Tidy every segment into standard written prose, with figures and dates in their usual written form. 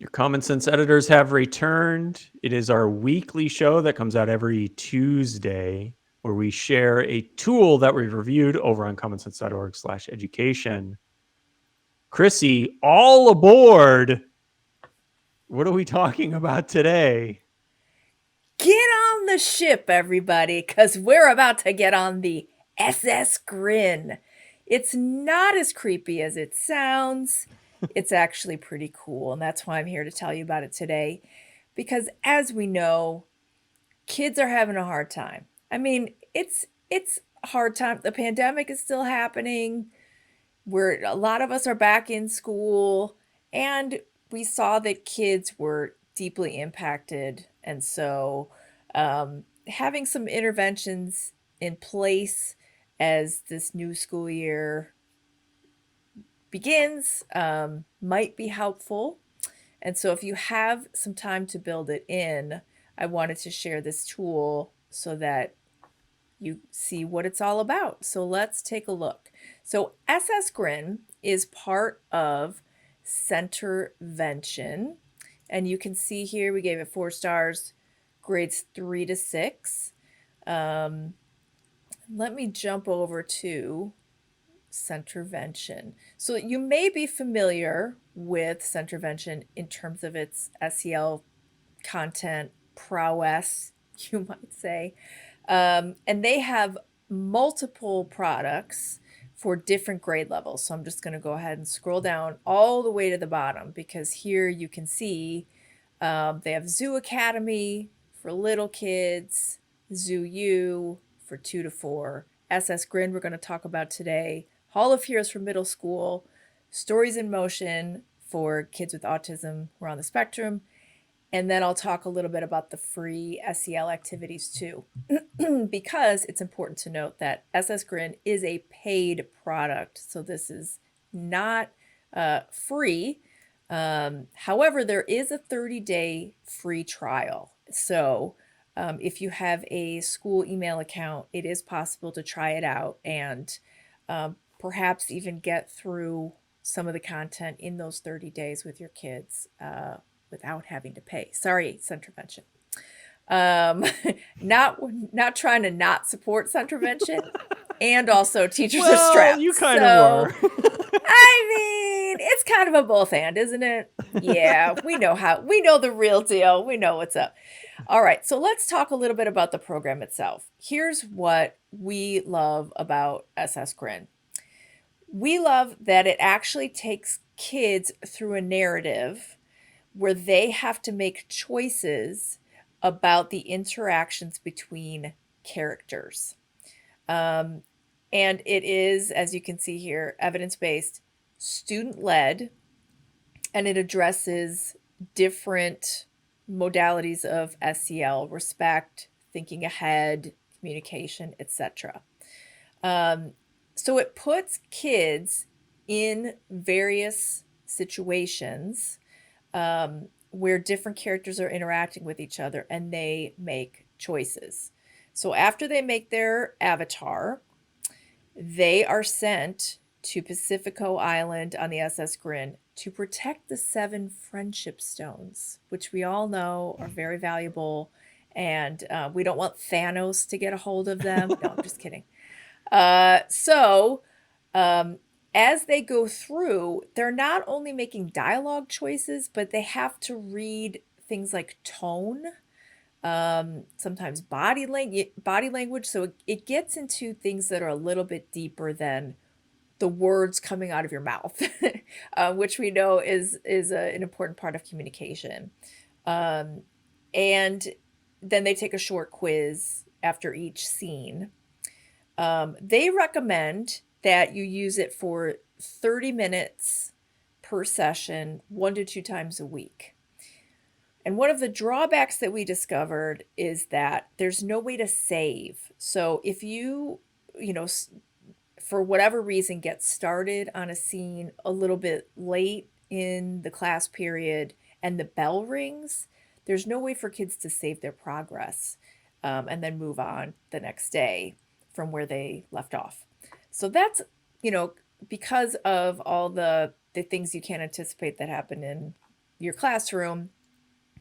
Your Common Sense editors have returned. It is our weekly show that comes out every Tuesday, where we share a tool that we've reviewed over on commonsense.org/education. Chrissy, all aboard. What are we talking about today? Get on the ship, everybody, because we're about to get on the SS Grin. It's not as creepy as it sounds. It's actually pretty cool, and that's why I'm here to tell you about it today. Because as we know, kids are having a hard time. I mean, it's a hard time. The pandemic is still happening. A lot of us are back in school, and we saw that kids were deeply impacted, and so having some interventions in place as this new school year begins might be helpful. And so if you have some time to build it in, I wanted to share this tool so that you see what it's all about. So let's take a look. So SS Grin is part of Centervention. And you can see here we gave it 4 stars, grades 3 to 6. Let me jump over to Centervention. So you may be familiar with Centervention in terms of its SEL content prowess, you might say. And they have multiple products for different grade levels. So I'm just going to go ahead and scroll down all the way to the bottom, because here you can see they have Zoo Academy for little kids, Zoo U for 2 to 4, SS Grin we're going to talk about today, Hall of Heroes for middle school, Stories in Motion for kids with autism who are on the spectrum, and then I'll talk a little bit about the free SEL activities too, because it's important to note that SS Grin is a paid product. So this is not free. However, there is a 30-day free trial. So if you have a school email account, it is possible to try it out and perhaps even get through some of the content in those 30 days with your kids without having to pay. Sorry, Centervention. Not trying to not support Centervention, and also teachers are strapped. You kind of were. I mean, it's kind of a both and, isn't it? Yeah, we know the real deal. We know what's up. All right, so let's talk a little bit about the program itself. Here's what we love about SS Grin. We love that it actually takes kids through a narrative where they have to make choices about the interactions between characters. And it is, as you can see here, evidence-based, student-led, and it addresses different modalities of SEL: respect, thinking ahead, communication, etc. So it puts kids in various situations where different characters are interacting with each other and they make choices. So after they make their avatar, they are sent to Pacifico Island on the SS Grin to protect the 7 friendship stones, which we all know are very valuable, and we don't want Thanos to get a hold of them. No, I'm just kidding. As they go through, they're not only making dialogue choices, but they have to read things like tone, sometimes body language. So it gets into things that are a little bit deeper than the words coming out of your mouth, which we know is an important part of communication. And then they take a short quiz after each scene. They recommend that you use it for 30 minutes per session, 1 to 2 times a week. And one of the drawbacks that we discovered is that there's no way to save. So if you for whatever reason, get started on a scene a little bit late in the class period and the bell rings, there's no way for kids to save their progress and then move on the next day from where they left off. So that's, because of all the things you can't anticipate that happen in, your classroom,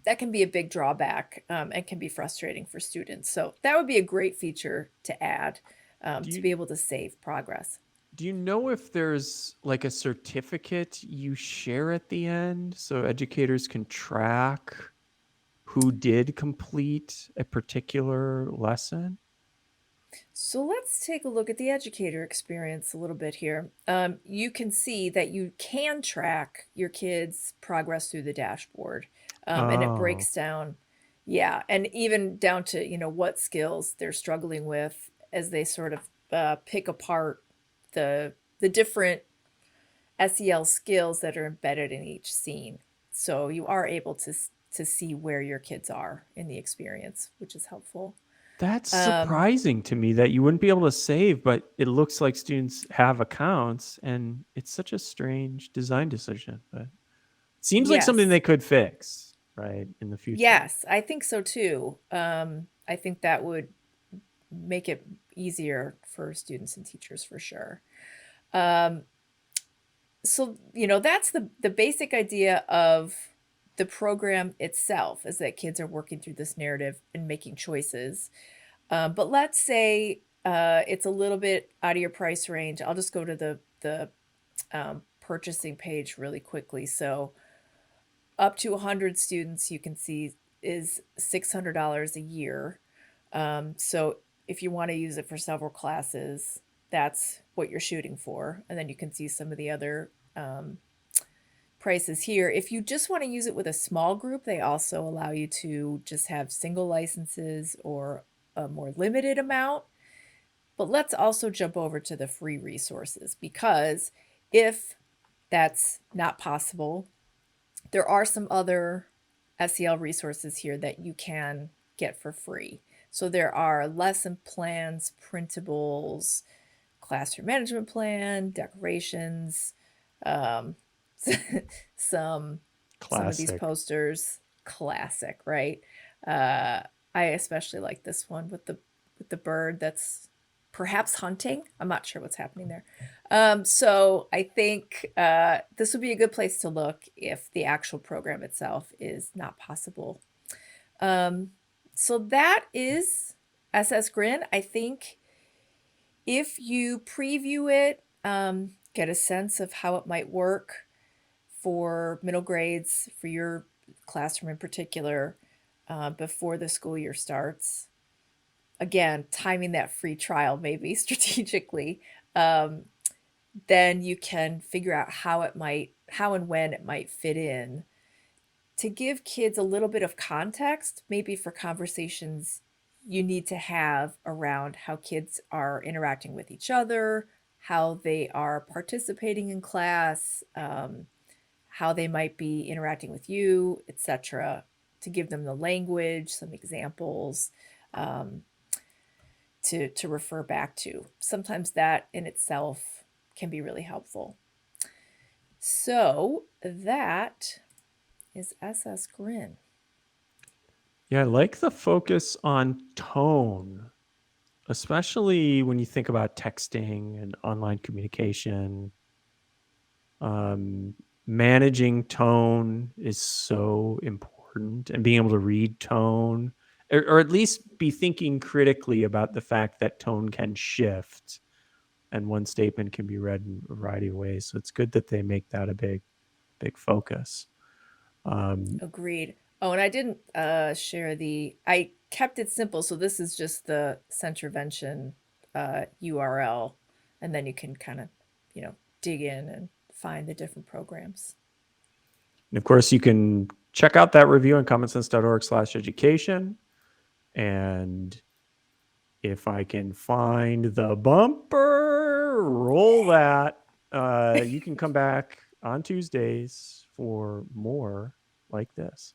that can be a big drawback, and can be frustrating for students. So that would be a great feature to add, Do to you be able to save progress. do you know if there's like a certificate you share at the end so educators can track who did complete a particular lesson? So let's take a look at the educator experience a little bit here. You can see that you can track your kids' progress through the dashboard, and it Oh, breaks down, yeah, and even down to what skills they're struggling with as they sort of pick apart the different SEL skills that are embedded in each scene. So you are able to see where your kids are in the experience, which is helpful. that's Um, surprising to me that you wouldn't be able to save, but it looks like students have accounts, and it's such a strange design decision. But it seems like something yes. they could fix, right, in the future. Yes, I think so too. I think that would make it easier for students and teachers for sure. Um, so that's the basic idea of the program itself, is that kids are working through this narrative and making choices. But let's say it's a little bit out of your price range. I'll just go to the purchasing page really quickly. So up to 100 students, you can see, is $600 a year. So if you want to use it for several classes, that's what you're shooting for. And then you can see some of the other prices here. If you just want to use it with a small group, they also allow you to just have single licenses or a more limited amount. But let's also jump over to the free resources, because if that's not possible, there are some other SEL resources here that you can get for free. So there are lesson plans, printables, classroom management plan, decorations, um, some of these Classic. posters. Classic, right? Uh, I especially like this one with the bird that's perhaps hunting. I'm not sure what's happening there. So I think this would be a good place to look if the actual program itself is not possible. Um, so that is SS Grin. I think if you preview it, get a sense of how it might work for middle grades, for your classroom in particular, before the school year starts. Again, timing that free trial maybe strategically. Um, then you can figure out how and when it might fit in to give kids a little bit of context, maybe for conversations you need to have around how kids are interacting with each other, how they are participating in class, how they might be interacting with you, etc. To give them the language, some examples, um, to refer back to. Sometimes that in itself can be really helpful. So that is SS Grin. Yeah, I like the focus on tone, especially when you think about texting and online communication. Um, Managing tone is so important, and being able to read tone, or at least be thinking critically about the fact that tone can shift and one statement can be read in a variety of ways. So it's good that they make that a big focus. Agreed. Oh, and I didn't share I kept it simple. So this is just the Centervention URL. And then you can kind of, dig in and find the different programs. And of course, you can check out that review on commonsense.org/education. And if I can find the bumper, roll that. You can come back on Tuesdays for more like this.